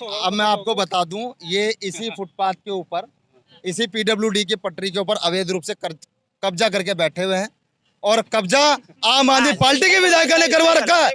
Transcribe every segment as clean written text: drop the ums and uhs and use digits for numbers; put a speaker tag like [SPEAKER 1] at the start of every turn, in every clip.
[SPEAKER 1] अब मैं आपको बता दूं, ये इसी फुटपाथ के ऊपर, इसी पीडब्ल्यूडी की पटरी के ऊपर अवैध रूप से कब्जा करके बैठे हुए हैं। और कब्जा आम आदमी पार्टी के विधायक ने करवा रखा है।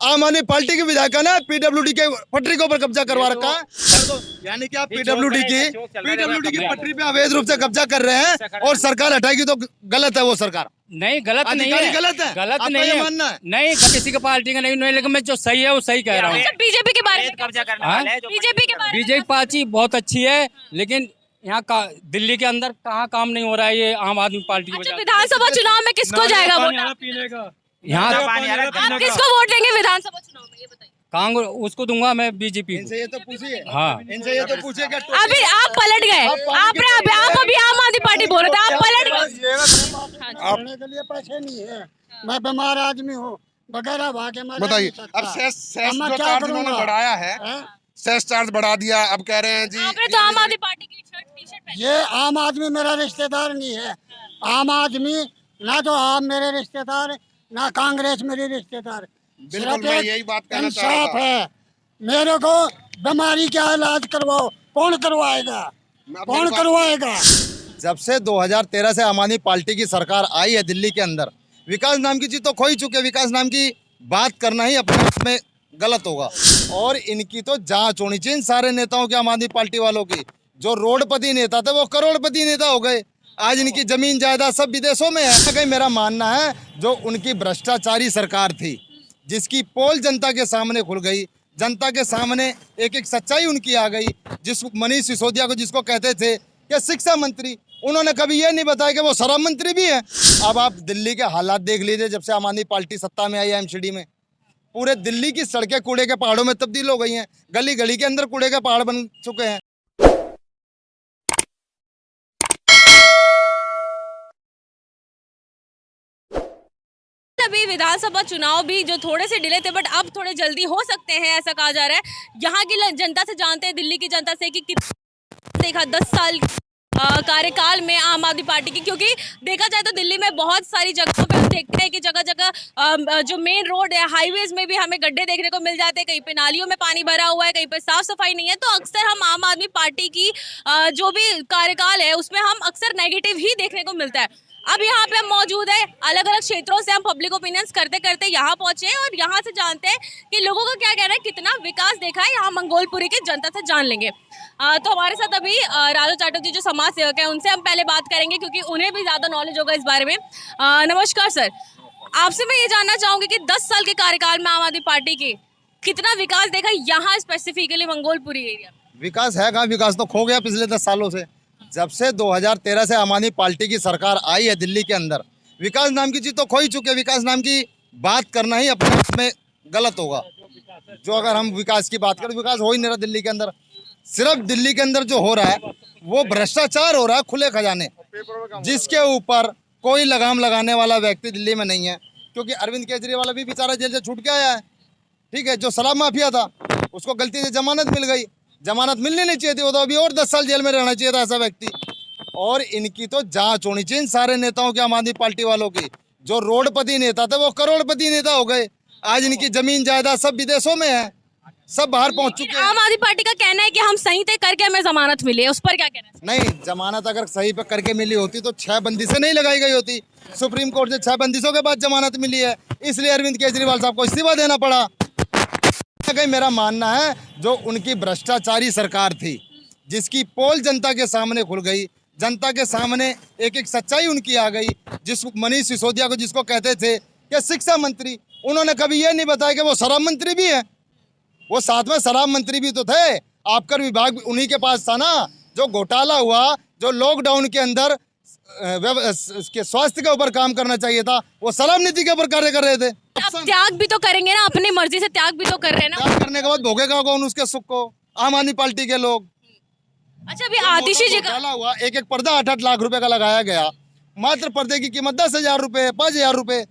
[SPEAKER 1] आम आदमी पार्टी के विधायक ने पीडब्ल्यूडी के पटरी के ऊपर कब्जा करवा रखा है। यानी कि आप पीडब्ल्यूडी की पटरी पे अवैध रूप से कब्जा कर रहे हैं और सरकार हटाएगी तो गलत है। वो सरकार
[SPEAKER 2] नहीं, गलत नहीं है,
[SPEAKER 1] गलत है,
[SPEAKER 2] गलत नहीं है,
[SPEAKER 1] मानना है।
[SPEAKER 2] नहीं किसी का पार्टी का नहीं, लेकिन मैं जो सही है वो सही कह रहा हूँ।
[SPEAKER 3] बीजेपी के बारे में
[SPEAKER 4] कब्जा करने वाला है।
[SPEAKER 3] बीजेपी के बारे में
[SPEAKER 2] बीजेपी पार्टी बहुत अच्छी है, लेकिन यहाँ का दिल्ली के अंदर कहाँ काम नहीं हो रहा है ये आम आदमी पार्टी की
[SPEAKER 3] अच्छा,
[SPEAKER 2] वजह
[SPEAKER 3] विधानसभा चुनाव में किसको जाएगा वोट?
[SPEAKER 2] यहाँ
[SPEAKER 3] आप किसको वोट देंगे विधानसभा चुनाव में, ये बताइए।
[SPEAKER 2] कांग्रेस उसको दूंगा मैं, बीजेपी को।
[SPEAKER 1] इनसे ये तो पूछिए,
[SPEAKER 2] हाँ,
[SPEAKER 1] इनसे ये तो पूछिए क्या
[SPEAKER 3] अभी आप पलट गए, आप अभी आम आदमी पार्टी बोल रहे थे, आप पलट गए।
[SPEAKER 5] खाने के लिए पैसे नहीं है, मैं बीमार आदमी हूँ वगैरह
[SPEAKER 6] बताइए। अब सेस जो चार्ज उन्होंने बढ़ाया है, सेस चार्ज बढ़ा दिया। अब कह रहे हैं जी
[SPEAKER 3] आपने तो आम आदमी पार्टी की टी शर्ट पहनी।
[SPEAKER 5] ये आम आदमी मेरा रिश्तेदार नहीं है। आम आदमी ना तो आप मेरे रिश्तेदार, ना कांग्रेस मेरी रिश्तेदार।
[SPEAKER 6] बिल्कुल, मैं यही बात कहना चाह रहा
[SPEAKER 5] इंसाफ
[SPEAKER 6] था।
[SPEAKER 5] है। मेरे को बीमारी का इलाज करवाओ, कौन करवाएगा, कौन करवाएगा?
[SPEAKER 1] जब से 2013 से आम आदमी पार्टी की सरकार आई है दिल्ली के अंदर, विकास नाम की चीज तो खो ही चुके। विकास नाम की बात करना ही अपने आप में गलत होगा। और इनकी तो जांच होनी चाहिए, इन सारे नेताओं की, आम आदमी पार्टी वालों की। जो रोडपति नेता थे वो करोड़पति नेता हो गए। आज इनकी जमीन जायदाद सब विदेशों में है। कहीं मेरा मानना है जो उनकी भ्रष्टाचारी सरकार थी, जिसकी पोल जनता के सामने खुल गई, जनता के सामने एक एक सच्चाई उनकी आ गई। जिस मनीष सिसोदिया को जिसको कहते थे कि शिक्षा मंत्री, उन्होंने कभी ये नहीं बताया कि वो शराब मंत्री भी है। अब आप दिल्ली के हालात देख लीजिए, जब से आम आदमी पार्टी सत्ता में आई है एमसीडी में, पूरे दिल्ली की सड़कें कूड़े के पहाड़ों में तब्दील हो गई हैं। गली गली के अंदर कूड़े के पहाड़ बन चुके हैं।
[SPEAKER 3] अभी विधानसभा चुनाव भी जो थोड़े से डिले थे, बट अब थोड़े जल्दी हो सकते हैं, ऐसा कहा जा रहा है। यहाँ की जनता से जानते हैं, दिल्ली की जनता से, कि देखा 10 साल कार्यकाल में आम आदमी पार्टी की। क्योंकि देखा जाए तो दिल्ली में बहुत सारी जगहों पे हम देखते हैं कि जगह जगह जो मेन रोड है, हाईवेज में भी हमें गड्ढे देखने को मिल जाते हैं। कहीं पे नालियों में पानी भरा हुआ है, कहीं पे साफ सफाई नहीं है। तो अक्सर हम आम आदमी पार्टी की जो भी कार्यकाल है उसमें हम अक्सर नेगेटिव ही देखने को मिलता है। अब यहाँ पे हम मौजूद है, अलग अलग क्षेत्रों से हम पब्लिक ओपिनियंस करते करते यहाँ पहुंचे हैं और यहाँ से जानते हैं कि लोगों का क्या कहना है, कितना विकास देखा है यहाँ मंगोलपुरी की जनता से जान लेंगे। तो हमारे साथ अभी राजू चैटर्जी जो समाज सेवक है, उनसे हम पहले बात करेंगे क्योंकि उन्हें भी ज्यादा नॉलेज होगा इस बारे में। नमस्कार सर, आपसे मैं ये जानना चाहूंगी कि 10 साल के कार्यकाल में आम आदमी पार्टी के कितना विकास देखा यहाँ स्पेसिफिकली मंगोलपुरी एरिया?
[SPEAKER 1] विकास है कहाँ? विकास तो खो गया पिछले 10 सालों से। जब से 2013 से आम आदमी पार्टी की सरकार आई है दिल्ली के अंदर, विकास नाम की चीज तो खो ही चुके। विकास नाम की बात करना ही अपने आप में गलत होगा। जो अगर हम विकास की बात करें, विकास हो ही नहीं रहा दिल्ली के अंदर। सिर्फ दिल्ली के अंदर जो हो रहा है वो भ्रष्टाचार हो रहा है, खुले खजाने, जिसके ऊपर कोई लगाम लगाने वाला व्यक्ति दिल्ली में नहीं है। क्योंकि अरविंद केजरीवाल अभी बेचारा जेल से छूट के आया है, ठीक है। जो शराब माफिया था उसको गलती से जमानत मिल गई, जमानत मिलनी नहीं चाहिए थी, वो तो अभी और 10 साल जेल में रहना चाहिए था ऐसा व्यक्ति। और इनकी तो जांच होनी चाहिए, इन सारे नेताओं की, आम आदमी पार्टी वालों की। जो रोडपति नेता थे वो करोड़पति नेता हो गए। आज इनकी जमीन जायदाद सब विदेशों में है, सब बाहर पहुंच चुके हैं।
[SPEAKER 3] आम आदमी पार्टी का कहना है कि हम सही तय करके हमें जमानत मिली है, उस पर क्या कहना है?
[SPEAKER 1] नहीं, जमानत अगर सही पे करके मिली होती तो 6 बंदिशें नहीं लगाई गई होती। सुप्रीम कोर्ट से 6 बंदिशों के बाद जमानत मिली है, इसलिए अरविंद केजरीवाल साहब को इस्तीफा देना पड़ा। कहीं मेरा मानना है जो उनकी भ्रष्टाचारी सरकार थी, जिसकी पोल जनता के सामने खुल गई, जनता के सामने एक एक सच्चाई उनकी आ गई। जिस मनीष सिसोदिया को जिसको कहते थे कि शिक्षा मंत्री, उन्होंने कभी ये नहीं बताया कि वो शराब मंत्री भी है। वो साथ में शराब मंत्री भी तो थे। आबकर विभाग उन्हीं के पास था ना। जो घोटाला हुआ, जो लॉकडाउन के अंदर के स्वास्थ्य के ऊपर काम करना चाहिए था, वो शराब नीति के ऊपर कार्य कर रहे थे।
[SPEAKER 3] अब त्याग भी तो करेंगे ना, अपनी मर्जी से त्याग भी तो कर रहे हैं ना।
[SPEAKER 1] त्याग करने के बाद भोगेगा कौन उसके सुख को? आम आदमी पार्टी के लोग।
[SPEAKER 3] अच्छा, अभी आतिशी जी का
[SPEAKER 1] घोटाला हुआ, एक एक पर्दा 8-8 लाख रुपए का लगाया गया। मात्र पर्दे की कीमत 10,000 रुपए, 5,000 रुपए।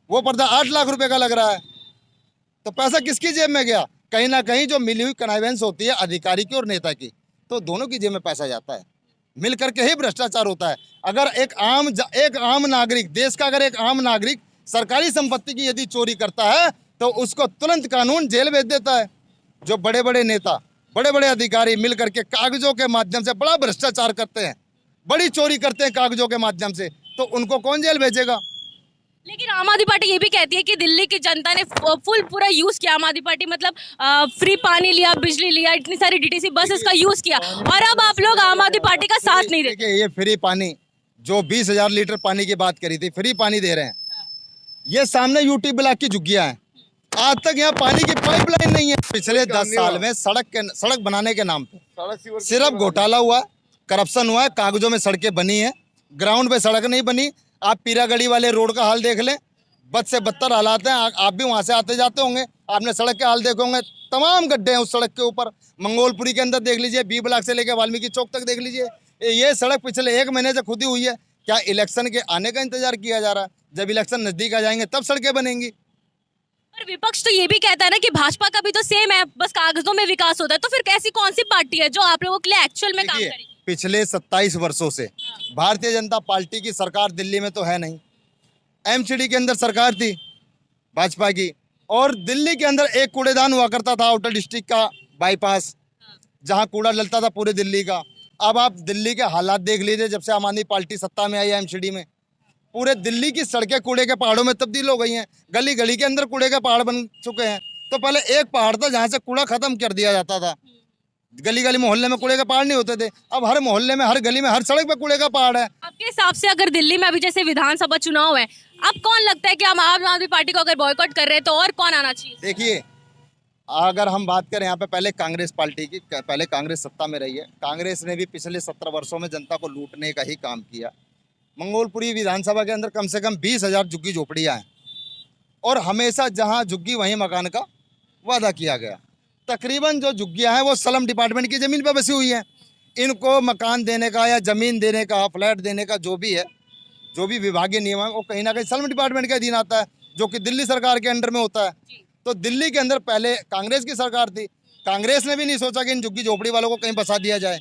[SPEAKER 1] वो पर्दा 8 लाख रुपए का लग रहा है। तो पैसा किसकी जेब में गया? कहीं ना कहीं जो मिली हुई कनाइवेंस होती है अधिकारी की और नेता की, तो दोनों की जेब में पैसा जाता है। मिल करके ही भ्रष्टाचार होता है। अगर एक आम नागरिक, देश का अगर एक आम नागरिक सरकारी संपत्ति की यदि चोरी करता है तो उसको तुरंत कानून जेल भेज देता है। जो बड़े बड़े नेता बड़े बड़े अधिकारी मिल करके कागजों के माध्यम से बड़ा भ्रष्टाचार करते हैं, बड़ी चोरी करते हैं कागजों के माध्यम से, तो उनको कौन जेल भेजेगा?
[SPEAKER 3] लेकिन आम आदमी पार्टी ये भी कहती है कि दिल्ली की जनता ने फुल पूरा यूज किया। आम आदमी पार्टी मतलब फ्री पानी लिया, बिजली लिया, इतनी सारी डीटीसी बस इसका यूज किया, और अब आप लोग आम आदमी पार्टी का साथ नहीं देते।
[SPEAKER 1] देखिए, ये फ्री पानी जो 20,000 लीटर पानी की बात करी थी, फ्री पानी दे रहे हैं। ये सामने यूटी ब्लॉक की झुग्गियां हैं, आज तक यहाँ पानी की पाइपलाइन नहीं है। पिछले 10 साल में सड़क बनाने के नाम पे सिर्फ घोटाला हुआ, करप्शन हुआ है, कागजों में सड़कें बनी है, ग्राउंड पे सड़क नहीं बनी। आप पीरागढ़ी वाले रोड का हाल देख लें, बद से बदतर हालात हैं। आप भी वहाँ से आते जाते होंगे, आपने सड़क के हाल देखे होंगे, तमाम गड्ढे हैं उस सड़क के ऊपर। मंगोलपुरी के अंदर देख लीजिए, बी ब्लॉक से लेकर वाल्मीकि चौक तक देख लीजिए, ये सड़क पिछले 1 महीने से खुदी हुई है। क्या इलेक्शन के आने का इंतजार किया जा रहा है? जब इलेक्शन नजदीक आ जाएंगे तब सड़कें बनेंगी।
[SPEAKER 3] पर विपक्ष तो ये भी कहता है ना कि भाजपा का भी तो सेम है, बस कागजों में विकास होता है। तो फिर कैसी कौन सी पार्टी है जो आप लोगों के लिए एक्चुअल में काम
[SPEAKER 1] देखिए,
[SPEAKER 3] करेगी?
[SPEAKER 1] पिछले 27 वर्षों से भारतीय जनता पार्टी की सरकार दिल्ली में तो है नहीं। एमसीडी के अंदर सरकार थी भाजपा की, और दिल्ली के अंदर एक कूड़ेदान हुआ करता था आउटर डिस्ट्रिक्ट का बाईपास, जहां कूड़ा डलता था पूरे दिल्ली का। अब आप दिल्ली के हालात देख लीजिए, जब से आम आदमी पार्टी सत्ता में आई है एमसीडी में, पूरे दिल्ली की सड़कें कूड़े के पहाड़ों में तब्दील हो गई हैं। गली गली के अंदर कूड़े के पहाड़ बन चुके हैं। तो पहले एक पहाड़ था जहाँ से कूड़ा खत्म कर दिया जाता था, गली गली मोहल्ले में कूड़े के पहाड़ नहीं होते थे। अब हर मोहल्ले में, हर गली में, हर सड़क पे कूड़े का पहाड़ है।
[SPEAKER 3] आपके हिसाब से अगर दिल्ली में अभी जैसे विधानसभा चुनाव है, अब कौन लगता है कि हम आम आदमी पार्टी को अगर बॉयकॉट कर रहे हैं तो और कौन आना चाहिए?
[SPEAKER 1] देखिए, अगर हम बात करें यहाँ पे पहले कांग्रेस पार्टी की, पहले कांग्रेस सत्ता में रही है। कांग्रेस ने भी पिछले 17 वर्षों में जनता को लूटने का ही काम किया। मंगोलपुरी विधानसभा के अंदर कम से कम 20,000 झुग्गी झोपड़ियाँ हैं, और हमेशा जहाँ झुग्गी वहीं मकान का वादा किया गया। तकरीबन जो झुग्गियाँ हैं वो सलम डिपार्टमेंट की ज़मीन पर बसी हुई हैं। इनको मकान देने का या ज़मीन देने का, फ्लैट देने का जो भी है, जो भी विभागीय नियम है, वो कहीं ना कहीं सलम डिपार्टमेंट के अधीन आता है, जो कि दिल्ली सरकार के अंडर में होता है। तो दिल्ली के अंदर पहले कांग्रेस की सरकार थी, कांग्रेस ने भी नहीं सोचा कि इन झुग्गी झोपड़ी वालों को कहीं बसा दिया जाए।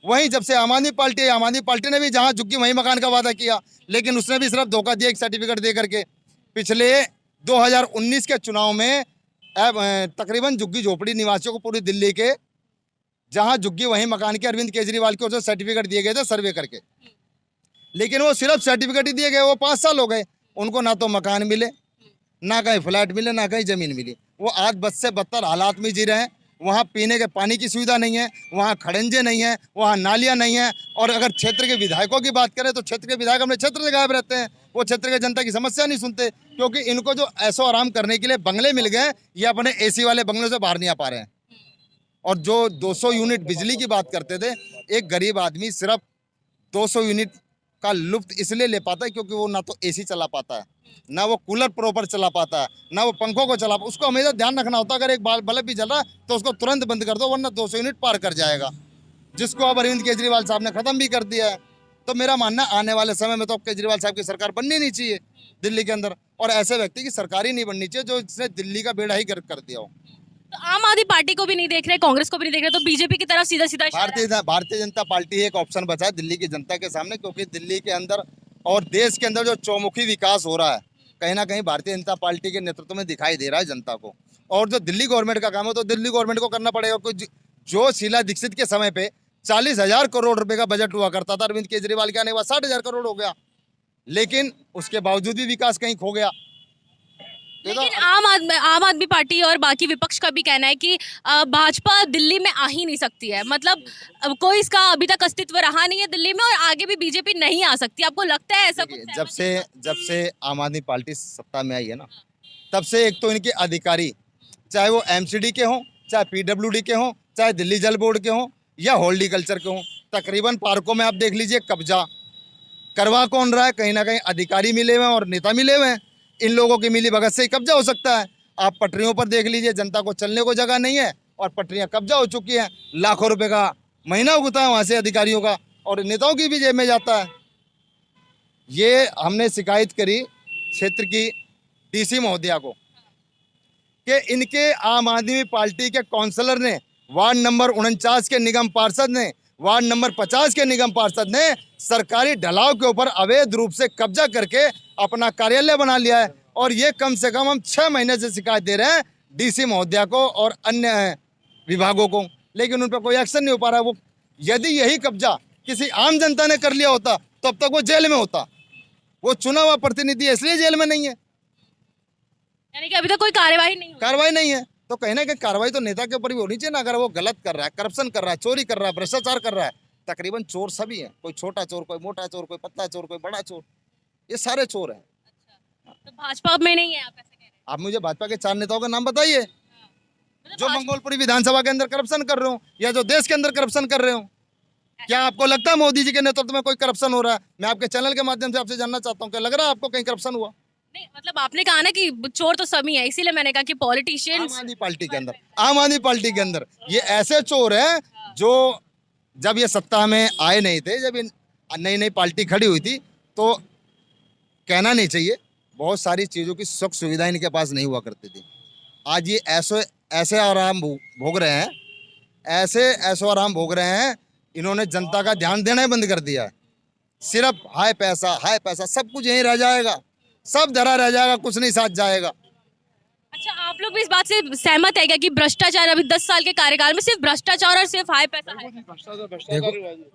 [SPEAKER 1] वहीं जब से आम आदमी पार्टी है, आम आदमी पार्टी ने भी जहाँ झुग्गी वहीं मकान का वादा किया, लेकिन उसने भी सिर्फ धोखा दिया एक सर्टिफिकेट दे करके। पिछले 2019 के चुनाव में तकरीबन झुग्गी झोपड़ी निवासियों को पूरी दिल्ली के, जहाँ झुग्गी वहीं मकान के, अरविंद केजरीवाल के उसे सर्टिफिकेट दिए गए थे सर्वे करके, लेकिन वो सिर्फ सर्टिफिकेट ही दिए गए। वो 5 साल हो गए, उनको ना तो मकान मिले, ना कहीं फ्लैट मिले, ना कहीं ज़मीन मिली। वो आज बद से बदतर हालात में जी रहे हैं। वहाँ पीने के पानी की सुविधा नहीं है, वहाँ खड़ंजे नहीं है, वहाँ नालियाँ नहीं है। और अगर क्षेत्र के विधायकों की बात करें तो क्षेत्र के विधायक अपने क्षेत्र से गायब रहते हैं। वो क्षेत्र के जनता की समस्या नहीं सुनते, क्योंकि इनको जो ऐशो आराम करने के लिए बंगले मिल गए, ये अपने AC वाले बंगलों से बाहर नहीं आ पा रहे हैं। और जो 200 यूनिट बिजली की बात करते थे, एक गरीब आदमी सिर्फ 200 यूनिट का लुत्फ इसलिए ले पाता है क्योंकि वो ना तो AC चला पाता है, ना वो कूलर प्रॉपर चला पाता है, ना वो पंखों को चला। उसको हमेशा ध्यान रखना होता है, अगर एक बल्ब भी जल रहा है तो उसको तुरंत बंद कर दो, वरना 200 यूनिट पार कर जाएगा, जिसको अब अरविंद केजरीवाल साहब ने ख़त्म भी कर दिया है। तो मेरा मानना, आने वाले समय में तो अब केजरीवाल साहब की सरकार बननी नहीं चाहिए दिल्ली के अंदर, और ऐसे व्यक्ति की सरकार ही नहीं बननी चाहिए जो इसने दिल्ली का बेड़ा ही गर्क कर दिया हो।
[SPEAKER 3] तो आम आदमी पार्टी को भी नहीं देख रहे, कांग्रेस को भी नहीं देख रहे, तो बीजेपी की तरफ सीधा सीधा इशारा है।
[SPEAKER 1] भारतीय जनता पार्टी एक ऑप्शन बचा है दिल्ली की जनता के सामने, क्योंकि दिल्ली के अंदर और देश के अंदर जो चौमुखी विकास हो रहा है, कहीं ना कहीं भारतीय जनता पार्टी के नेतृत्व में दिखाई दे रहा है जनता को। और जो दिल्ली गवर्नमेंट का काम है तो दिल्ली गवर्नमेंट को करना पड़ेगा। कुछ जो शीला दीक्षित के समय पे 40,000 करोड़ रुपए का बजट हुआ करता था, अरविंद केजरीवाल के आने के बाद 60,000 करोड़ हो गया, लेकिन उसके बावजूद भी विकास कहीं खो गया।
[SPEAKER 3] लेकिन आम आदमी पार्टी और बाकी विपक्ष का भी कहना है कि भाजपा दिल्ली में आ ही नहीं सकती है, मतलब कोई इसका अभी तक अस्तित्व रहा नहीं है दिल्ली में, और आगे भी बीजेपी नहीं आ सकती। आपको लगता है ऐसा कुछ?
[SPEAKER 1] जब से आम आदमी पार्टी सत्ता में आई है ना, तब से एक तो इनके अधिकारी, चाहे वो MCD के हों, चाहे PWD के हों, चाहे दिल्ली जल बोर्ड के हों या हॉर्टिकल्चर के हों, तकरीबन पार्कों में आप देख लीजिए कब्जा करवा कौन रहा है? कहीं ना कहीं अधिकारी मिले हुए हैं और नेता मिले हुए हैं। इन लोगों की मिली भगत से ही कब्जा हो सकता है। आप पटरियों पर देख लीजिए, जनता को चलने को जगह नहीं है और पटरियां कब्जा हो चुकी हैं। लाखों रुपए का महीना उगता है वहाँ से अधिकारियों का, और नेताओं की भी जेब में जाता है। ये हमने शिकायत करी क्षेत्र की DC महोदया को कि इनके आम आदमी पार्टी के काउंसलर ने, वार्ड नंबर 49 के निगम पार्षद ने, वार्ड नंबर 50 के निगम पार्षद ने सरकारी ढलाव के ऊपर अवैध रूप से कब्जा करके अपना कार्यालय बना लिया है। और ये कम से कम हम 6 महीने से शिकायत दे रहे हैं DC महोदया को और अन्य विभागों को लेकिन उन पर कोई एक्शन नहीं हो पा रहा है। वो यदि यही कब्जा किसी आम जनता ने कर लिया होता तो अब तक वो जेल में होता। वो चुना हुआ प्रतिनिधि है इसलिए जेल में नहीं है,
[SPEAKER 3] यानी कि अभी तक कोई कार्यवाही नहीं हुई।
[SPEAKER 1] कार्रवाई नहीं है। तो कहीं ना कहीं कार्रवाई तो नेता के ऊपर भी होनी चाहिए ना। अगर वो गलत कर रहा है, करप्शन कर रहा है, चोरी कर रहा है, भ्रष्टाचार कर रहा है, तकरीबन चोर सभी हैं, कोई छोटा चोर, कोई मोटा चोर, कोई पतला चोर, कोई बड़ा चोर, ये सारे चोर हैं।
[SPEAKER 3] तो भाजपा में नहीं है, आप ऐसे कह रहे हैं?
[SPEAKER 1] आप मुझे भाजपा के 4 नेताओं का नाम बताइए
[SPEAKER 3] मतलब
[SPEAKER 1] जो मंगोलपुरी विधानसभा के अंदर करप्शन कर रहे हो या जो देश के अंदर करप्शन कर रहे हो। क्या आपको लगता है मोदी जी के नेतृत्व में कोई करप्शन हो रहा है? मैं आपके चैनल के माध्यम से आपसे जानना चाहता हूँ, क्या लग रहा है आपको कहीं करप्शन हुआ?
[SPEAKER 3] नहीं, मतलब आपने कहा ना कि चोर तो सभी है, इसीलिए मैंने कहा कि पॉलिटिशियंस।
[SPEAKER 1] आम आदमी पार्टी के अंदर, आम आदमी पार्टी के अंदर ये ऐसे चोर हैं जो जब ये सत्ता में आए नहीं थे, जब ये नई नई पार्टी खड़ी हुई थी, तो कहना नहीं चाहिए, बहुत सारी चीज़ों की सुख सुविधा इनके पास नहीं हुआ करती थी। आज ये ऐसे आराम भोग रहे हैं, ऐसे आराम भोग रहे हैं। इन्होंने जनता का ध्यान देना ही बंद कर दिया है। सिर्फ हाय पैसा, सब कुछ यहीं रह जाएगा, सब धरा रह जाएगा, कुछ नहीं साथ जाएगा।
[SPEAKER 3] अच्छा, आप लोग भी इस बात से सहमत है क्या कि भ्रष्टाचार अभी 10 साल के कार्यकाल में सिर्फ भ्रष्टाचार और सिर्फ हाई पैसा है?
[SPEAKER 2] देखो,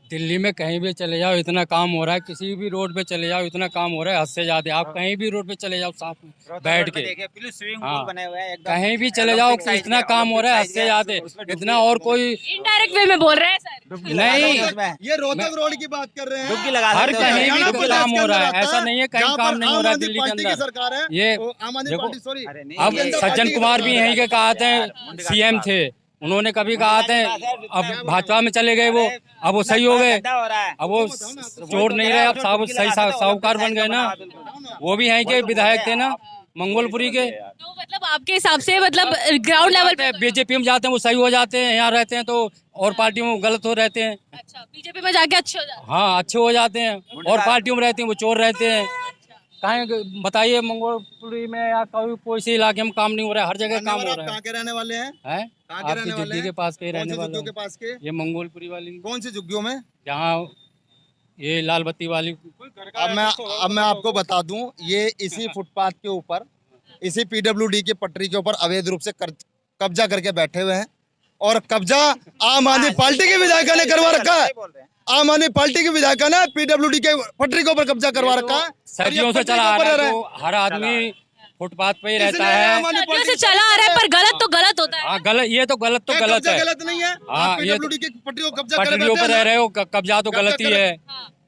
[SPEAKER 2] दिल्ली में कहीं भी चले जाओ इतना काम हो रहा है, किसी भी रोड पे चले जाओ इतना काम हो रहा है, हद से ज्यादा। आप कहीं भी रोड पे चले जाओ साथ में बैठ के, हाँ, कहीं भी चले जाओ इतना काम हो रहा है, हद से ज्यादा इतना। और कोई
[SPEAKER 3] इनडायरेक्ट वे में बोल रहे हैं सर?
[SPEAKER 2] नहीं,
[SPEAKER 1] ये रोहतक रोड की बात कर रहे हैं,
[SPEAKER 2] हर कहीं भी काम हो रहा है, ऐसा नहीं है कहीं काम नहीं हो रहा है दिल्ली के अंदर।
[SPEAKER 1] सरकार है
[SPEAKER 2] ये
[SPEAKER 1] आम आदमी
[SPEAKER 2] देखो,
[SPEAKER 1] पार्टी, सॉरी,
[SPEAKER 2] अब सज्जन कुमार भी यहीं के कहा थे, सीएम थे, उन्होंने कभी कहा थे, अब भाजपा में चले गए वो, अब वो सही हो गए, अब वो चोर नहीं रहे, अब सही साहूकार बन गए ना। वो भी यहीं के विधायक थे ना, मंगोलपुरी के।
[SPEAKER 3] तो मतलब आपके हिसाब से मतलब ग्राउंड लेवल पे
[SPEAKER 2] बीजेपी में जाते हैं वो सही हो जाते हैं, यहाँ रहते हैं तो और पार्टियों में गलत हो रहते हैं।
[SPEAKER 3] अच्छा, बीजेपी में जाके अच्छे हो जाते
[SPEAKER 2] हाँ, अच्छे हो जाते हैं, और पार्टियों में रहते हैं वो चोर रहते हैं। कहीं बताइए मंगोलपुरी में या कोई से इलाके में काम नहीं हो रहा है, हर जगह काम हो रहा
[SPEAKER 1] कहाँ के रहने वाले हैं?
[SPEAKER 2] है।
[SPEAKER 1] कहाँ के रहने
[SPEAKER 2] आपकी
[SPEAKER 1] वाले
[SPEAKER 2] जुग्गी के
[SPEAKER 1] हैं?
[SPEAKER 2] पास के
[SPEAKER 1] कौन
[SPEAKER 2] रहने
[SPEAKER 1] सी
[SPEAKER 2] वाले
[SPEAKER 1] झुग्गियों के पास के?
[SPEAKER 2] ये मंगोलपुरी वाली,
[SPEAKER 1] कौन सी झुग्गियों में?
[SPEAKER 2] जहाँ ये लाल बत्ती वाली।
[SPEAKER 1] अब मैं आपको बता दूं, ये इसी फुटपाथ के ऊपर, इसी पीडब्ल्यूडी की पटरी के ऊपर अवैध रूप से कब्जा करके बैठे हुए हैं, और कब्जा आम आदमी पार्टी के विधायकों ने करवा रखा है। आम आदमी पार्टी के विधायकों ने पीडब्ल्यूडी के पटरी के ऊपर कब्जा करवा रखा है।
[SPEAKER 2] सदियों से चला आ रहा है, तो हर आदमी फुटपाथ पे ही रहता है।
[SPEAKER 3] सदियों से चला आ रहा है, पर गलत तो गलत होता है।
[SPEAKER 2] हाँ, गलत, ये तो गलत है।
[SPEAKER 1] गलत नहीं है।
[SPEAKER 2] हाँ,
[SPEAKER 1] आप पीडब्ल्यूडी की पटरी को कब्जा कर
[SPEAKER 2] पटरियों पर रह रहे हो, कब्जा तो
[SPEAKER 1] कब्जा
[SPEAKER 2] गलत ही
[SPEAKER 1] कर-
[SPEAKER 2] है,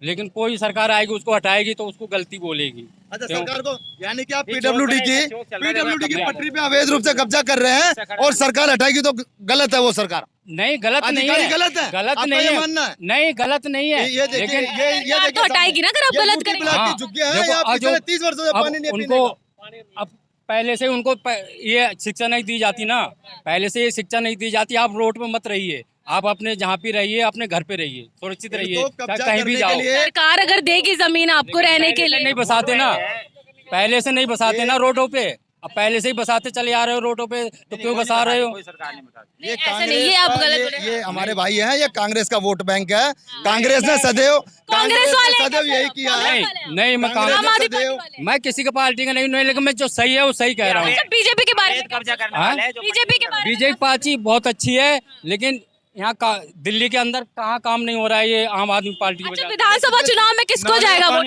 [SPEAKER 2] लेकिन कोई सरकार आएगी उसको हटाएगी तो उसको गलती बोलेगी।
[SPEAKER 1] अच्छा,
[SPEAKER 2] क्यों?
[SPEAKER 1] सरकार को, यानी कि आप पीडब्ल्यूडी की पटरी पे अवैध रूप से कब्जा कर रहे हैं और सरकार हटाएगी तो गलत है वो सरकार?
[SPEAKER 2] नहीं, गलत नहीं
[SPEAKER 1] अधिकारी
[SPEAKER 2] है,
[SPEAKER 1] गलत है?
[SPEAKER 2] गलत
[SPEAKER 1] आपका
[SPEAKER 2] नहीं
[SPEAKER 1] ये
[SPEAKER 2] है,
[SPEAKER 1] मानना है?
[SPEAKER 2] नहीं गलत नहीं है,
[SPEAKER 1] ये देखिए,
[SPEAKER 2] लेकिन
[SPEAKER 1] ये
[SPEAKER 3] सरकार तो हटाएगी ना अगर आप गलत करेंगे।
[SPEAKER 2] हाँ,
[SPEAKER 1] की झुग्गियां हैं,
[SPEAKER 2] देखो,
[SPEAKER 1] यहाँ
[SPEAKER 2] आज
[SPEAKER 1] पिछले
[SPEAKER 2] जो-
[SPEAKER 1] 30 वर्षों से
[SPEAKER 2] अब
[SPEAKER 1] पानी नहीं पीने
[SPEAKER 2] उनको
[SPEAKER 1] का।
[SPEAKER 2] अब पहले से उनको ये शिक्षा नहीं दी जाती ना, पहले से ये शिक्षा नहीं दी जाती। आप रोड पे मत रहिए, आप अपने जहाँ पे रहिए, अपने घर पे रहिए, सुरक्षित रहिए,
[SPEAKER 1] तो कब्जा
[SPEAKER 2] कहीं भी
[SPEAKER 1] करने
[SPEAKER 2] जाओ।
[SPEAKER 1] के लिए
[SPEAKER 3] सरकार अगर देगी जमीन आपको रहने के लिए,
[SPEAKER 2] नहीं बसाते ना, पहले से नहीं बसाते ना रोडों पे, अब पहले से ही बसाते चले आ रहे हो रोडों पे, तो क्यों बसा रहे हो?
[SPEAKER 3] नहीं, ऐसा नहीं, ये आप गलत बोल रहे हैं।
[SPEAKER 1] ये हमारे भाई हैं, ये कांग्रेस का वोट बैंक है। कांग्रेस ने सदैव
[SPEAKER 3] कांग्रेस वाले
[SPEAKER 1] सदैव यही किया है।
[SPEAKER 2] नहीं, मैं
[SPEAKER 1] कांग्रेस
[SPEAKER 3] आम आदमी
[SPEAKER 1] सदैव-
[SPEAKER 3] पार्टी वाले।
[SPEAKER 2] मैं किसी का पार्टी का नहीं, लेकिन मैं जो सही है वो सही कह रहा हूँ।
[SPEAKER 3] अच्छा, बीजेपी के बारे में
[SPEAKER 2] हाँ?
[SPEAKER 3] बीजेपी के बारे में
[SPEAKER 2] बीजेपी पार्टी बहुत अच्छी है, लेकिन यहाँ का दिल्ली के अंदर कहाँ काम नहीं हो रहा है, ये आम आदमी पार्टी की
[SPEAKER 3] अच्छा,
[SPEAKER 2] वजह
[SPEAKER 3] विधानसभा चुनाव में किसको जाएगा वोट?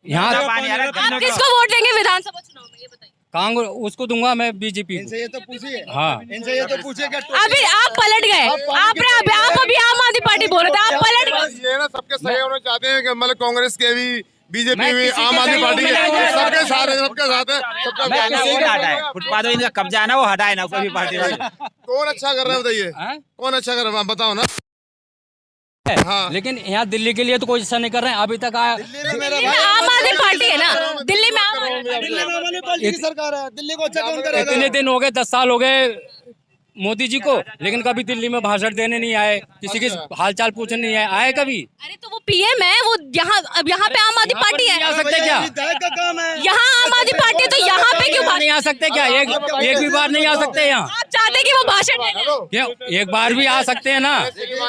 [SPEAKER 2] यहाँ
[SPEAKER 3] आप किसको वोट देंगे विधानसभा चुनाव में, ये बताइए।
[SPEAKER 2] कांग्रेस उसको दूंगा मैं, बीजेपी
[SPEAKER 1] इनसे ये तो पूछिए,
[SPEAKER 2] हाँ।
[SPEAKER 1] इनसे ये तो पूछिए कि
[SPEAKER 3] अभी आप पलट गए, आप अभी आम आदमी पार्टी बोल रहे थे, आप पलट गए।
[SPEAKER 6] ये ना सबके सही होना चाहते हैं कि मतलब कांग्रेस के भी, बीजेपी
[SPEAKER 2] मैं
[SPEAKER 6] भी,
[SPEAKER 2] किसी
[SPEAKER 6] आम
[SPEAKER 2] के
[SPEAKER 6] आदमी
[SPEAKER 2] सही
[SPEAKER 6] पार्टी के,
[SPEAKER 2] होना नहीं
[SPEAKER 6] सबके साथ है, सबके साथ है, सबका
[SPEAKER 2] मैं
[SPEAKER 6] प्यार है।
[SPEAKER 2] किसी
[SPEAKER 4] वो
[SPEAKER 2] का-
[SPEAKER 4] हटाए फुटपाथ पे इनका कब्जा है ना, वो हटाए ना कोई भी पार्टी वाला।
[SPEAKER 6] कौन अच्छा कर रहा है बताइए,
[SPEAKER 2] हाँ?
[SPEAKER 6] कौन अच्छा कर रहा है बताओ ना। हाँ।
[SPEAKER 2] लेकिन यहाँ दिल्ली के लिए तो कोई ऐसा नहीं कर रहे हैं अभी तक।
[SPEAKER 3] दिल्ली में आम आदमी पार्टी है ना, दिल्ली में आम आदमी पार्टी
[SPEAKER 1] दिल्ली में आम आदमी पार्टी की सरकार है, दिल्ली को अच्छा कौन करेगा?
[SPEAKER 2] इतने दिन हो गए, 10 साल हो गए मोदी जी को, लेकिन कभी दिल्ली में भाषण देने नहीं आए, किसी की हालचाल पूछने नहीं आए कभी।
[SPEAKER 3] अरे तो वो पीएम है, वो यहाँ अब यहाँ पे आम आदमी पार्टी
[SPEAKER 2] नहीं आ
[SPEAKER 3] है,
[SPEAKER 2] सकते क्या?
[SPEAKER 1] विधायक का काम है।
[SPEAKER 3] यहाँ आम आदमी पार्टी है, तो यहाँ पे क्यों
[SPEAKER 2] नहीं आ सकते क्या? एक भी बार नहीं आ सकते यहाँ?
[SPEAKER 3] आप चाहते हैं कि वो भाषण दे दें?
[SPEAKER 2] क्यों एक बार भी आ सकते हैं ना,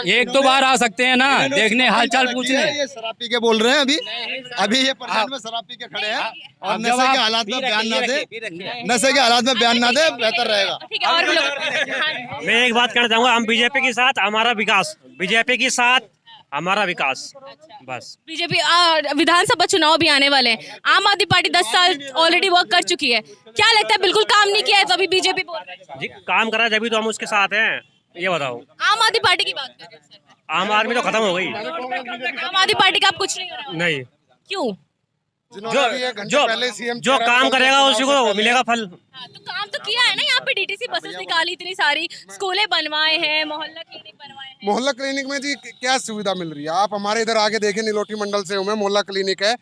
[SPEAKER 2] एक दो बार आ सकते हैं ना, देखने हालचाल पूछने।
[SPEAKER 1] ये शराब पी के बोल रहे हैं अभी ये पार्लियामेंट में शराब पी के खड़े हैं और नशे के हालात में बयान ना दे, नशे के हालात में बयान ना दे, बेहतर रहेगा।
[SPEAKER 3] ठीक है, और भी लोग।
[SPEAKER 7] मैं एक बात कहना चाहूंगा, हम बीजेपी के साथ हमारा विकास, बीजेपी के साथ हमारा विकास, बस।
[SPEAKER 3] बीजेपी विधानसभा चुनाव भी आने वाले हैं। आम आदमी पार्टी 10 साल ऑलरेडी वर्क कर चुकी है, क्या लगता है बिल्कुल काम नहीं किया है तो अभी बीजेपी बोल रही है?
[SPEAKER 7] जी काम करा जब तो हम उसके साथ हैं, ये बताओ।
[SPEAKER 3] आम आदमी पार्टी की बात कर रहे हैं सर।
[SPEAKER 7] आम आदमी तो खत्म हो गई,
[SPEAKER 3] आम आदमी पार्टी का आप कुछ नहीं हो रहा?
[SPEAKER 7] नहीं।
[SPEAKER 3] क्यों?
[SPEAKER 7] जो काम करेगा उसी को मिलेगा फल।
[SPEAKER 3] तो काम तो किया है ना, यहाँ पे डीटीसी बसेस निकाली, इतनी सारी स्कूलें बनवाए हैं, मोहल्ला क्लिनिक बनवाए हैं।
[SPEAKER 6] मोहल्ला क्लिनिक में जी क्या सुविधा मिल रही है? आप हमारे इधर आगे देखें, नीलोटी मंडल से हूँ मैं, मोहल्ला क्लिनिक है,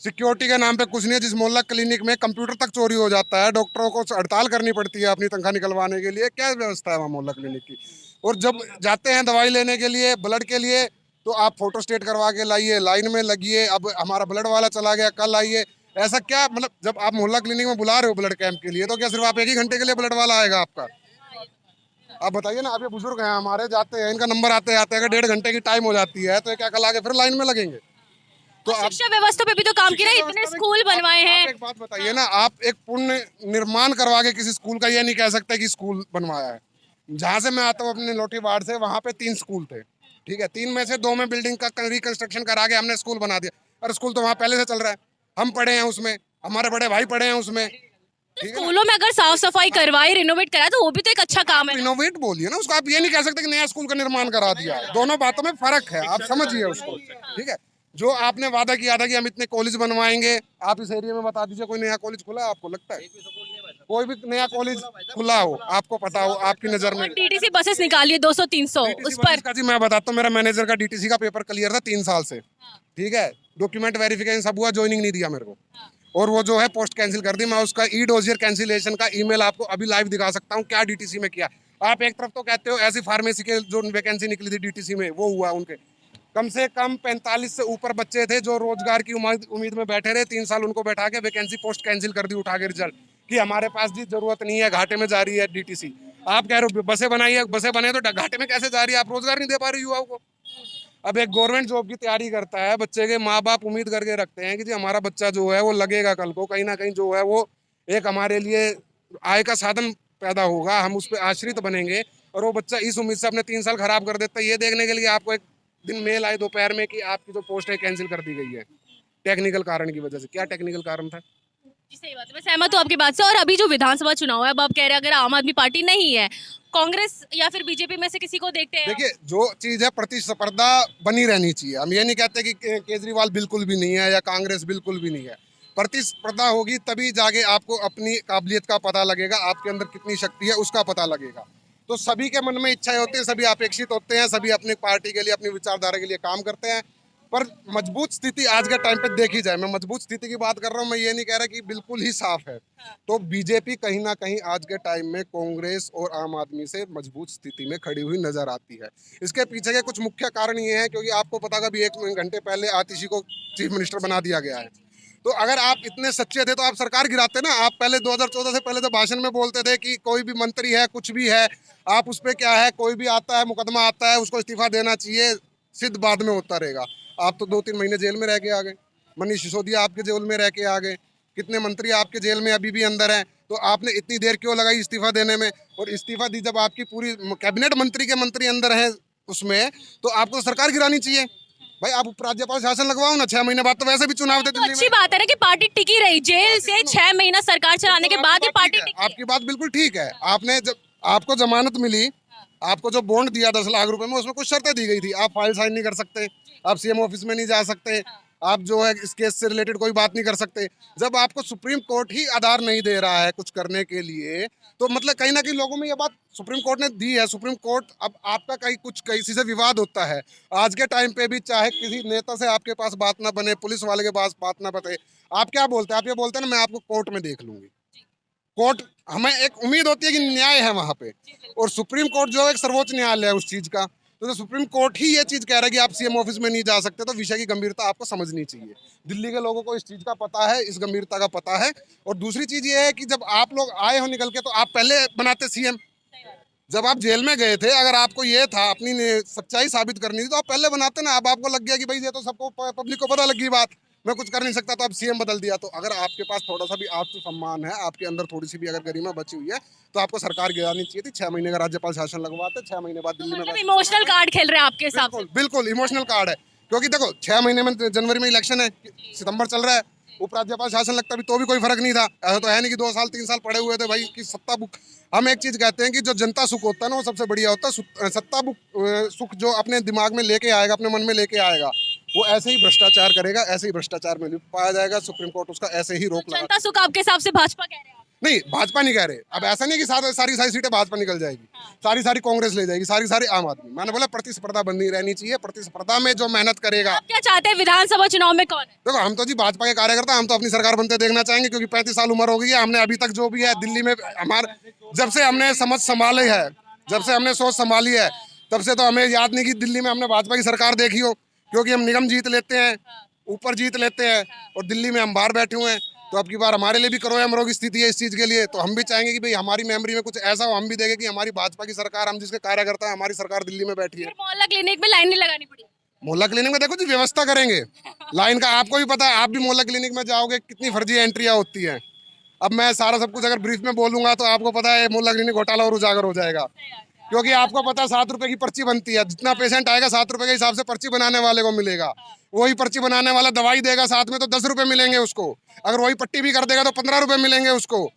[SPEAKER 6] सिक्योरिटी के नाम पे कुछ नहीं है। जिस मोहल्ला क्लिनिक में कंप्यूटर तक चोरी हो जाता है, डॉक्टरों को हड़ताल करनी पड़ती है अपनी तनख्वाह निकलवाने के लिए, क्या व्यवस्था है वहाँ मोहल्ला क्लिनिक की? और जब जाते हैं दवाई लेने के लिए, ब्लड के लिए, तो आप फोटो स्टेट करवा के लाइए, लाइन में लगिए, अब हमारा ब्लड वाला चला गया, कल आइए। ऐसा क्या मतलब, जब आप मोहल्ला क्लिनिक में बुला रहे हो ब्लड कैंप के लिए, तो क्या सिर्फ आप 1 ही घंटे के लिए ब्लड वाला आएगा आपका? आप बताइए ना। आप ये बुजुर्ग हैं हमारे, जाते हैं, इनका नंबर आते आते अगर 1.5 घंटे की टाइम हो जाती है, तो क्या कल आके फिर लाइन में लगेंगे? तो आप
[SPEAKER 3] शिक्षा व्यवस्था पे भी तो काम किया है, इतने स्कूल बनवाए हैं।
[SPEAKER 6] एक बात बताइए ना, आप एक पुण्य निर्माण करवा के किसी स्कूल का ये नहीं कह सकते कि स्कूल बनवाया है। जहाँ से मैं आता हूँ अपने लोटी वार्ड से, वहाँ पे 3 स्कूल थे, ठीक है, 3 में से 2 में बिल्डिंग का रिकंस्ट्रक्शन करा के हमने स्कूल बना दिया। और स्कूल तो वहाँ पहले से चल रहा है, हम पढ़े हैं उसमें, हमारे बड़े भाई पढ़े हैं उसमें।
[SPEAKER 3] स्कूलों में अगर साफ सफाई करवाई, रिनोवेट कराए तो वो भी तो एक अच्छा काम है।
[SPEAKER 6] रिनोवेट बोलिए ना उसको, आप ये नहीं कह सकते कि नया स्कूल का निर्माण करा दिया है। दोनों बातों में फर्क है, आप समझिए उसको, ठीक है। जो आपने वादा किया था कि हम इतने कॉलेज बनवाएंगे, आप इस एरिया में बता दीजिए कोई नया कॉलेज खुला है? आपको लगता है कोई भी नया कॉलेज खुला हो, आपको पता हो, आपकी नजर में?
[SPEAKER 3] डीटीसी बसेस निकालिए 200-300 उस पर।
[SPEAKER 6] जी मैं बताता हूँ, मेरा मैनेजर का डीटीसी का पेपर क्लियर था 3 साल से, ठीक है, डॉक्यूमेंट वेरिफिकेशन सब हुआ, ज्वाइनिंग नहीं दिया मेरे को, और वो जो है पोस्ट कैंसिल कर दी। मैं उसका ई डोजियर कैंसिलेशन का ईमेल आपको अभी लाइव दिखा सकता हूँ, क्या डीटीसी में किया। आप एक तरफ तो कहते हो ऐसी फार्मेसी के जो वैकेंसी निकली थी डीटीसी में, वो हुआ उनके, कम से कम 45 से ऊपर बच्चे थे जो रोजगार की उम्मीद में बैठे रहे, 3 साल उनको बैठा के वैकेंसी पोस्ट कैंसिल कर दी उठा के रिजल्ट, कि हमारे पास जी जरूरत नहीं है, घाटे में जा रही है डीटीसी। आप कह रहे हो बसें बनाइए, बसें बने तो घाटे में कैसे जा रही है? आप रोजगार नहीं दे पा रहे युवाओं को। अब एक गवर्नमेंट जॉब की तैयारी करता है, बच्चे के माँ बाप उम्मीद करके रखते हैं कि जी हमारा बच्चा जो है वो लगेगा कल को, कहीं ना कहीं जो है वो एक हमारे लिए आय का साधन पैदा होगा, हम उस पर आश्रित बनेंगे, और वो बच्चा इस उम्मीद से अपने 3 साल खराब कर देता है, ये देखने के लिए आपको एक दिन मेल आए दोपहर में कि आपकी जो पोस्ट है कैंसिल कर दी गई है टेक्निकल कारण की वजह से। क्या टेक्निकल कारण था?
[SPEAKER 3] जी सही बात है, मैं सहमत हूँ आपकी बात से। और अभी जो विधानसभा चुनाव है, अब आप कह रहे हैं अगर आम आदमी पार्टी नहीं है, कांग्रेस या फिर बीजेपी में से किसी को देखते हैं?
[SPEAKER 6] देखिए, जो चीज़ है प्रतिस्पर्धा बनी रहनी चाहिए। हम ये नहीं कहते कि केजरीवाल बिल्कुल भी नहीं है या कांग्रेस बिल्कुल भी नहीं है। प्रतिस्पर्धा होगी तभी जाके आपको अपनी काबिलियत का पता लगेगा, आपके अंदर कितनी शक्ति है उसका पता लगेगा। तो सभी के मन में इच्छाएं होती हैं, सभी अपेक्षित होते हैं, सभी अपनी पार्टी के लिए, अपनी विचारधारा के लिए काम करते हैं, पर मजबूत स्थिति आज के टाइम पे देखी जाए, मैं मजबूत स्थिति की बात कर रहा हूँ, मैं ये नहीं कह रहा कि बिल्कुल ही साफ है। तो बीजेपी कहीं ना कहीं आज के टाइम में कांग्रेस और आम आदमी से मजबूत स्थिति में खड़ी हुई नजर आती है। इसके पीछे के कुछ मुख्य कारण ये है, क्योंकि आपको पता था भी 1 घंटे पहले आतिशी को चीफ मिनिस्टर बना दिया गया है। तो अगर आप इतने सच्चे थे तो आप सरकार गिराते ना। आप पहले 2014 से पहले तो भाषण में बोलते थे कि कोई भी मंत्री है, कुछ भी है, आप उस पर क्या है, कोई भी आता है, मुकदमा आता है, उसको इस्तीफा देना चाहिए, सिद्ध बाद में होता रहेगा। आप तो 2-3 महीने जेल में रह के आ गए, मनीष सिसोदिया आपके जेल में रह के आ गए, कितने मंत्री आपके जेल में अभी भी अंदर हैं। तो आपने इतनी देर क्यों लगाई इस्तीफा देने में? और इस्तीफा दी जब आपकी पूरी कैबिनेट मंत्री के मंत्री अंदर हैं उसमें, तो आपको तो सरकार गिरानी चाहिए भाई। आप उपराज्यपाल शासन लगवाओ ना, 6 महीने बाद तो वैसे भी चुनाव थे दिल्ली में।
[SPEAKER 3] अच्छी बात है ना कि पार्टी टिकी रही, जेल से 6 महीना सरकार चलाने के बाद ही पार्टी टिकी।
[SPEAKER 6] आपकी बात बिल्कुल ठीक है। आपने जब आपको जमानत मिली, आपको जो बॉन्ड दिया 10 लाख रुपए में, उसमें कुछ शर्तें दी गई थी। आप फाइल साइन नहीं कर सकते, आप सीएम ऑफिस में नहीं जा सकते, आप जो है इस केस से रिलेटेड कोई बात नहीं कर सकते। जब आपको सुप्रीम कोर्ट ही आधार नहीं दे रहा है कुछ करने के लिए, तो मतलब कहीं ना कहीं लोगों में ये बात सुप्रीम कोर्ट ने दी है। सुप्रीम कोर्ट अब आपका किसी से विवाद होता है, आज के टाइम पे भी चाहे किसी नेता से आपके पास बात ना बने, पुलिस वाले के पास बात ना बने, आप क्या बोलते हैं? आप ये बोलते हैं ना, मैं आपको कोर्ट में देख लूंगी। कोर्ट, हमें एक उम्मीद होती है कि न्याय है वहाँ पे, और सुप्रीम कोर्ट जो एक सर्वोच्च न्यायालय है उस चीज़ का। तो सुप्रीम कोर्ट ही ये चीज़ कह रहा है कि आप सीएम ऑफिस में नहीं जा सकते, तो विषय की गंभीरता आपको समझनी चाहिए। दिल्ली के लोगों को इस चीज़ का पता है, इस गंभीरता का पता है। और दूसरी चीज़ ये है कि जब आप लोग आए हो निकल के, तो आप पहले बनाते सीएम, जब आप जेल में गए थे, अगर आपको ये था अपनी सच्चाई साबित करनी थी तो आप पहले बनाते ना। अब आपको लग गया कि भाई ये तो सबको पब्लिक को पता लग गई बात, मैं कुछ कर नहीं सकता, तो अब सीएम बदल दिया। तो अगर आपके पास थोड़ा सा भी आत्मसम्मान है, आपके अंदर थोड़ी सी भी अगर गरिमा बची हुई है, तो आपको सरकार गिरानी चाहिए थी। 6 महीने का राज्यपाल शासन लगवाते, 6 महीने बाद दिल्ली में
[SPEAKER 3] मतलब इमोशनल कार्ड खेल रहे हैं आपके हिसाब से।
[SPEAKER 6] बिल्कुल बिल्कुल इमोशनल कार्ड है, क्योंकि देखो 6 महीने में, जनवरी में इलेक्शन है, सितंबर चल रहा है, उपराज्यपाल शासन लगता भी तो भी कोई फर्क नहीं था। ऐसा तो है नहीं कि 2 साल 3 साल पड़े हुए थे भाई कि सत्ता बुक। हम एक चीज कहते हैं कि जो जनता सुख होता है ना, वो सबसे बढ़िया होता है। सत्ता बुक सुख जो अपने दिमाग में लेके आएगा, अपने मन में लेके आएगा, वो ऐसे ही भ्रष्टाचार करेगा, ऐसे ही भ्रष्टाचार में पाया जाएगा। सुप्रीम कोर्ट उसका ऐसे ही रोक लगा।
[SPEAKER 3] जनता सुख आपके हिसाब से भाजपा कह रहे हैं आप?
[SPEAKER 6] नहीं, भाजपा नहीं कह रहे। अब ऐसा नहीं कि सारी सीटें भाजपा निकल जाएगी, सारी कांग्रेस ले जाएगी, सारी आम आदमी। मैंने बोला प्रतिस्पर्धा बनी रहनी चाहिए। प्रतिस्पर्धा में जो मेहनत करेगा।
[SPEAKER 3] आप क्या चाहते हैं विधानसभा चुनाव में कौन है?
[SPEAKER 6] देखो, हम तो जी भाजपा के कार्यकर्ता, हम तो अपनी सरकार बनते देखना चाहेंगे, क्योंकि 35 साल उम्र हो गई है। हमने अभी तक जो भी है दिल्ली में जब से हमने समझ संभाली है, जब से हमने सोच संभाली है, तब से तो हमें याद नहीं कि दिल्ली में हमने भाजपा की सरकार देखी हो। क्योंकि हम निगम जीत लेते हैं, ऊपर जीत लेते हैं, और दिल्ली में हम बाहर बैठे हुए हैं। तो अब की बार हमारे लिए भी करो अमरों की स्थिति है इस चीज़ के लिए। तो हम भी चाहेंगे कि भाई हमारी मेमोरी में कुछ ऐसा हो, हम भी देखें कि हमारी भाजपा की सरकार, हम जिसके कार्यकर्ता है, हमारी सरकार दिल्ली में बैठी है।
[SPEAKER 3] फिर मोहल्ला क्लिनिक में लाइन नहीं लगानी पड़ी?
[SPEAKER 6] मोहल्ला क्लिनिक में देखो जी व्यवस्था करेंगे लाइन का। आपको भी पता है, आप भी मोहल्ला क्लिनिक में जाओगे, कितनी फर्जी एंट्रियाँ होती हैं। अब मैं सारा सब कुछ अगर ब्रीफ में बोलूंगा तो आपको पता है मोहल्ला क्लिनिक घोटाला और उजागर हो जाएगा। क्योंकि आपको पता है 7 रुपए की पर्ची बनती है, जितना पेशेंट आएगा 7 रुपए के हिसाब से पर्ची बनाने वाले को मिलेगा। वही पर्ची बनाने वाला दवाई देगा साथ में, तो 10 रुपए मिलेंगे उसको। अगर वही पट्टी भी कर देगा तो 15 रुपए मिलेंगे उसको।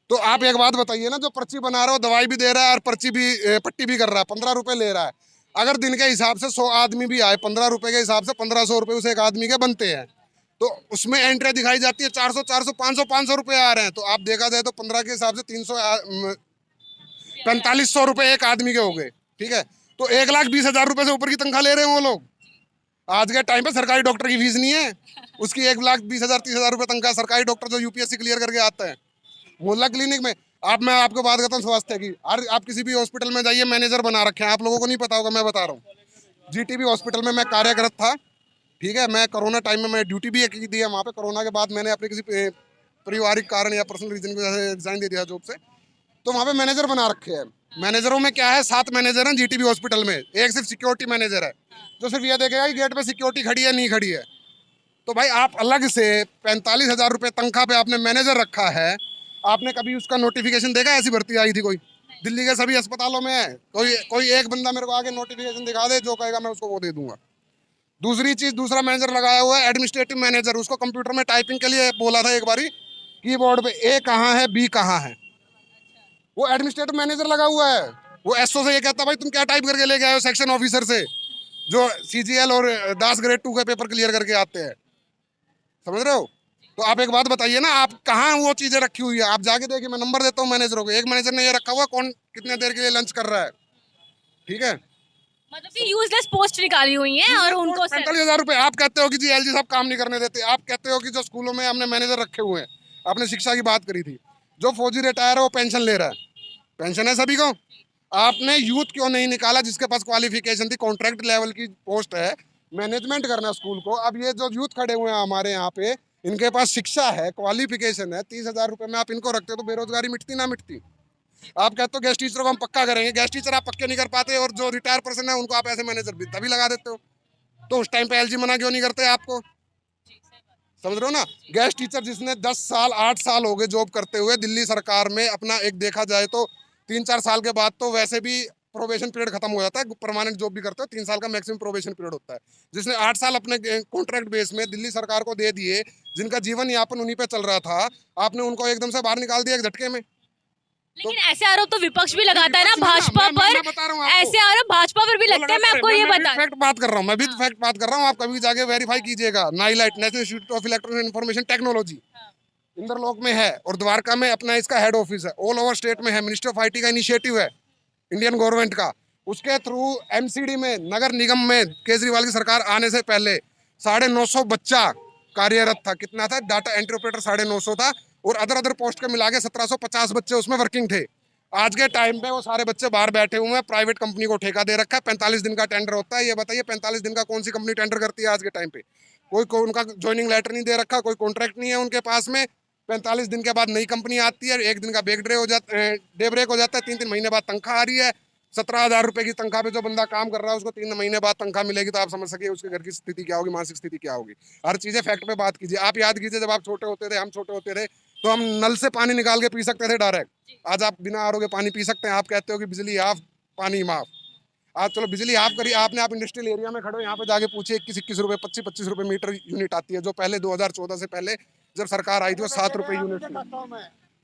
[SPEAKER 6] तो आप एक बात बताइए ना, जो पर्ची बना रहा हो, दवाई भी दे रहा है और पट्टी भी कर रहा है, 15 रुपए ले रहा है। अगर दिन के हिसाब से 100 आदमी भी आए, 15 रुपए के हिसाब से 1500 रुपए उस एक आदमी के बनते हैं। तो उसमें एंट्री दिखाई जाती है 400 500 रुपए आ रहे हैं। तो आप देखा जाए तो 15 के हिसाब से 4500 रुपए एक आदमी के हो गए। ठीक है, तो 1,20,000 रुपए से ऊपर की तनख्वाह ले रहे हैं वो लोग। आज के टाइम पे सरकारी डॉक्टर की फीस नहीं है, उसकी 1,20,000 30,000 रुपए तनख्वाह सरकारी डॉक्टर जो यूपीएससी क्लियर करके आता है। मोहल्ला क्लिनिक में मैं आपको बात करता हूँ स्वास्थ्य की। आप किसी भी हॉस्पिटल में जाइए, मैनेजर बना रखे हैं, आप लोगों को नहीं पता होगा, मैं बता रहा हूँ। जीटीबी हॉस्पिटल में मैं कार्यरत था। ठीक है, मैं कोरोना टाइम में मैं ड्यूटी भी की दी है वहाँ पे। कोरोना के बाद मैंने अपने किसी पारिवारिक कारण या पर्सनल रीजन की वजह से रिजाइन दे दिया जॉब से। तो वहाँ पे मैनेजर बना रखे हैं। मैनेजरों में क्या है, 7 मैनेजर हैं जीटीबी हॉस्पिटल में, एक सिर्फ सिक्योरिटी मैनेजर है जो सिर्फ ये देखेगा कि गेट पे सिक्योरिटी खड़ी है नहीं खड़ी है। तो भाई आप अलग से 45,000 रुपये तनख्वाह पे आपने मैनेजर रखा है। आपने कभी उसका नोटिफिकेशन देखा? ऐसी भर्ती आई थी कोई? दिल्ली के सभी अस्पतालों में है। कोई एक बंदा मेरे को आगे नोटिफिकेशन दिखा दे, जो कहेगा मैं उसको वो दे दूंगा। दूसरी चीज, दूसरा मैनेजर लगाया हुआ है एडमिनिस्ट्रेटिव मैनेजर। उसको कंप्यूटर में टाइपिंग के लिए बोला था एक बारी कीबोर्ड पे ए कहाँ है बी कहाँ है, वो एडमिनिस्ट्रेटिव मैनेजर लगा हुआ है। वो एसओ से ये कहता भाई तुम क्या टाइप करके लेके आए हो, सेक्शन ऑफिसर से जो सीजीएल और 10 ग्रेड 2 के पेपर क्लियर करके आते हैं। समझ रहे हो? तो आप एक बात बताइए ना, आप कहाँ वो चीजें रखी हुई है? आप जाके देखिए, मैं नंबर देता हूँ मैनेजरों को। एक मैनेजर ने ये रखा हुआ कौन कितने देर के लिए लंच कर रहा है। ठीक है,
[SPEAKER 3] मतलब कि यूजलेस पोस्ट निकाली हुई हैं और उनको
[SPEAKER 6] 45,000 रुपए। आप कहते हो कि जी एलजी साहब काम नहीं करने देते। आप कहते हो कि जो स्कूलों में हमने मैनेजर रखे हुए हैं, आपने शिक्षा की बात करी थी, जो फौजी रिटायर है वो पेंशन ले रहा है। पेंशन है सभी को। आपने यूथ क्यों नहीं निकाला जिसके पास क्वालिफिकेशन थी? कॉन्ट्रैक्ट लेवल की पोस्ट है, मैनेजमेंट करना स्कूल को। अब ये जो यूथ खड़े हुए हैं हमारे यहाँ पे, इनके पास शिक्षा है, क्वालिफिकेशन है, 30,000 रुपये में आप इनको रखते हो तो बेरोजगारी मिटती ना मिटती? आप कहते हो गेस्ट टीचर को हम पक्का करेंगे, गेस्ट टीचर आप पक्के नहीं कर पाते, और जो रिटायर पर्सन है उनको आप ऐसे मैनेजर भी तभी लगा देते हो। तो उस टाइम पे एलजी मना क्यों नहीं करते आपको? समझ रहे हो ना? गेस्ट टीचर जिसने 10 साल 8 साल हो गए जॉब करते हुए दिल्ली सरकार में अपना, एक देखा जाए तो 3-4 साल के बाद तो वैसे भी प्रोबेशन पीरियड खत्म हो जाता है। परमानेंट जॉब भी करते हो, 3 साल का मैक्सिमम प्रोबेशन पीरियड होता है। जिसने 8 साल अपने कॉन्ट्रैक्ट बेस में दिल्ली सरकार को दे दिए, जिनका जीवन यापन उन्हीं पे चल रहा था, आपने उनको एकदम से बाहर निकाल दिया एक झटके में।
[SPEAKER 3] लेकिन ऐसे आरोप तो विपक्ष भी लगाता है ना भाजपा पर। ऐसे आरोप भाजपा पर भी लगते हैं। मैं आपको ये बता,
[SPEAKER 6] फैक्ट बात कर रहा हूँ, मैं भी फैक्ट बात कर रहा हूँ। आप कभी जाके वेरीफाई कीजिएगा। NIELIT national institute of electronic information technology Inderlok में है, और द्वारका में अपना इसका हेड ऑफिस है। ऑल ओवर स्टेट में है। मिनिस्ट्री ऑफ आईटी का इनिशिएटिव है इंडियन गवर्नमेंट का। उसके थ्रू एमसीडी में, नगर निगम में केजरीवाल की सरकार आने से पहले 950 बच्चा कार्यरत था। कितना था? डाटा एंट्री ऑपरेटर 950 था, और अदर पोस्ट के मिला के 1750 बच्चे उसमें वर्किंग थे। आज के टाइम पे वो सारे बच्चे बाहर बैठे हुए हैं, प्राइवेट कंपनी को ठेका दे रखा है। 45 दिन का टेंडर होता है। ये बताइए 45 दिन का कौन सी कंपनी टेंडर करती है आज के टाइम पे? कोई उनका ज्वाइनिंग लेटर नहीं दे रखा, कोई कॉन्ट्रैक्ट नहीं है उनके पास में। 45 दिन के बाद नई कंपनी आती है, 1 दिन का डे ब्रेक हो जाता है, 3 महीने बाद तनख्वाह आ रही है। 17,000 रुपए की तनख्वाह पे जो बंदा काम कर रहा है उसको 3 महीने बाद तनख्वाह मिलेगी, तो आप समझ सकिए उसके घर की स्थिति क्या होगी, मानसिक स्थिति क्या होगी। हर चीजें फैक्ट पे बात कीजिए। आप याद कीजिए जब आप छोटे होते थे, हम छोटे होते थे, तो हम नल से पानी निकाल के पी सकते थे डायरेक्ट। आज आप बिना आरओ के पानी पी सकते हैं। आप कहते हो कि बिजली हाफ पानी माफ। आज चलो बिजली हाफ करिए आपने, आप इंडस्ट्रियल एरिया में खड़े हो, यहाँ पे जाके पूछिए 21 रुपए 25 रुपए मीटर यूनिट आती है, जो पहले 2014 से पहले जब सरकार आई थी वो 7 रुपए यूनिट थी।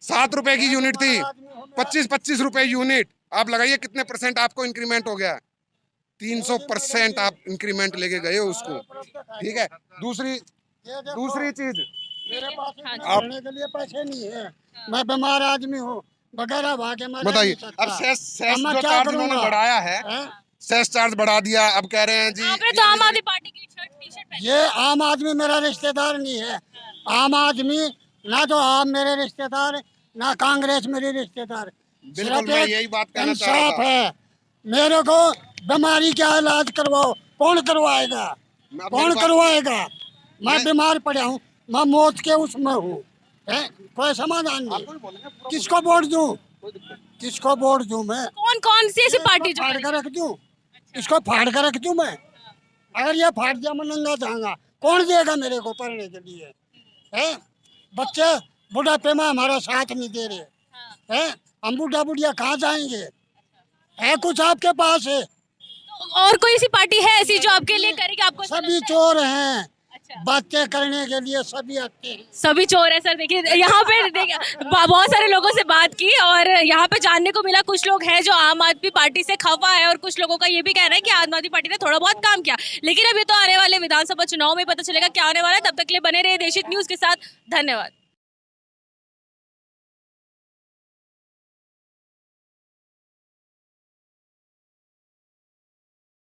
[SPEAKER 6] 7 रुपए की यूनिट थी, 25 रुपए यूनिट। आप लगाइए कितने परसेंट आपको इंक्रीमेंट हो गया, 300% आप इंक्रीमेंट लेके गए हो उसको। ठीक है, दूसरी चीज,
[SPEAKER 5] मेरे पास खाने के लिए पैसे नहीं है, मैं बीमार आदमी हूँ, वगैरह भागे
[SPEAKER 6] बताइए। अब सेस जो चार्ज उन्होंने बढ़ाया है, सेस चार्ज बढ़ा दिया, अब कह रहे हैं जी
[SPEAKER 3] आपने तो आम आदमी पार्टी की टी शर्ट पहनी।
[SPEAKER 5] ये आम आदमी मेरा रिश्तेदार नहीं है। आम आदमी ना तो आप मेरे रिश्तेदार, ना कांग्रेस मेरी रिश्तेदार।
[SPEAKER 6] बिल्कुल मैं यही बात कहना चाह रहा
[SPEAKER 5] इंसाफ
[SPEAKER 6] था।
[SPEAKER 5] है। मेरे को बीमारी का इलाज करवाओ, कौन करवाएगा, कौन करवाएगा? मैं बीमार पड़ा हूँ, मैं मौत के उसमें हूँ, कोई समाधान नहीं। किसको वोट दूं, किसको वोट दूं? मैं
[SPEAKER 3] कौन कौन सी ऐसी पार्टी जो
[SPEAKER 5] फाड़ कर रख दूं, इसको फाड़ कर रख दूं मैं? अगर ये फाड़ दिया मैं नंगा जाऊंगा, कौन देगा मेरे को पढ़ने के लिए? हैं बच्चे बुढ़ापे में हमारा साथ नहीं दे रहे हैं, हम बुढ़िया कहाँ जाएंगे? है कुछ आपके पास है?
[SPEAKER 3] और कोई सी पार्टी है ऐसी जो आपके लिए करेगी? आपको ऐसा
[SPEAKER 5] सभी
[SPEAKER 3] लगता है?
[SPEAKER 5] चोर हैं,
[SPEAKER 3] अच्छा।
[SPEAKER 5] बातें करने के लिए सभी आते हैं।
[SPEAKER 3] सभी चोर है सर। देखिए यहाँ पे देखिए बहुत सारे लोगों से बात की और यहाँ पे जानने को मिला कुछ लोग हैं जो आम आदमी पार्टी से खफा है और कुछ लोगों का ये भी कहना है कि आम आदमी पार्टी ने थोड़ा बहुत काम किया। लेकिन अभी तो आने वाले विधानसभा चुनाव में पता चलेगा क्या आने वाला है। तब तक के लिए बने रहे देशित न्यूज के साथ। धन्यवाद।